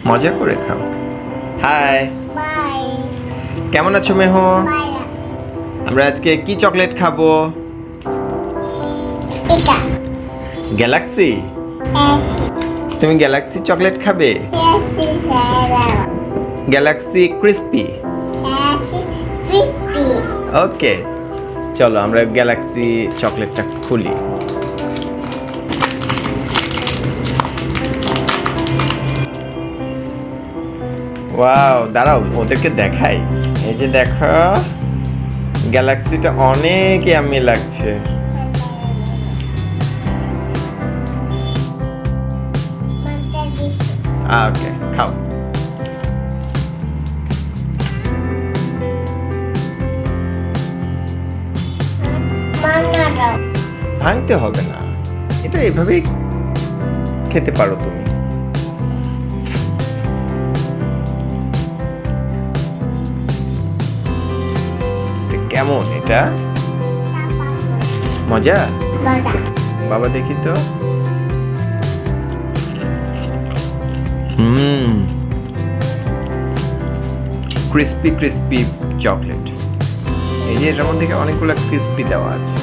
মজা করে খাও। হাই, বাই কেমন আছো মেহ? বাই আমরা আজকে কি চকলেট খাবো? এটা গ্যালাক্সি। এস তুমি গ্যালাক্সি চকলেট খাবে? এস সারা Galaxy crispy. Yes fifty okay, চলো আমরা গ্যালাক্সি চকলেটটা খুলি। ওয়াও, দাঁড়াও ওদেরকে দেখাই। এই যে দেখো, গ্যালাক্সিটা অনেক ইয়াম্মি লাগছে। ওকে, খাও। মান্না ভাঙতে হবে না, এটা এভাবেই খেতে পারো তুমি। এটা কেমন? এটা মজা? বাবা বাবা দেখি তো। হুম, ক্রিস্পি ক্রিস্পি চকলেট। এই যে এটার মধ্যে অনেকগুলো ক্রিস্পি দেওয়া আছে।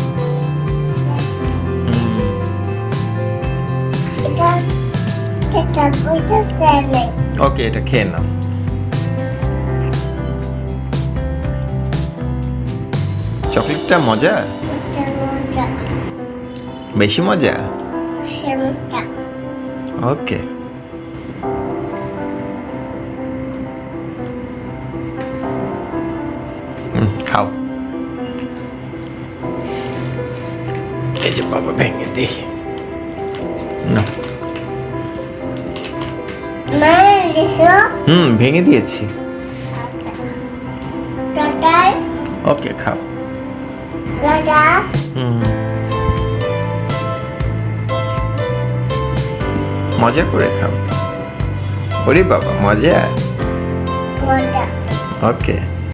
এটা বইটা তেলে ওকে, এটা খেয়ে নাও। চকলেটটা মজা? এটা মজা বেশি মজা? সেমটা ওকে, খাও। এই যে বাবা ভেঙে দিই না। মা দিছো ভেঙে দিয়েছি। টাটাই ওকে, খাও। টাটা মজা করে খাও। ওরে বাবা, মজা। মজা ওকে।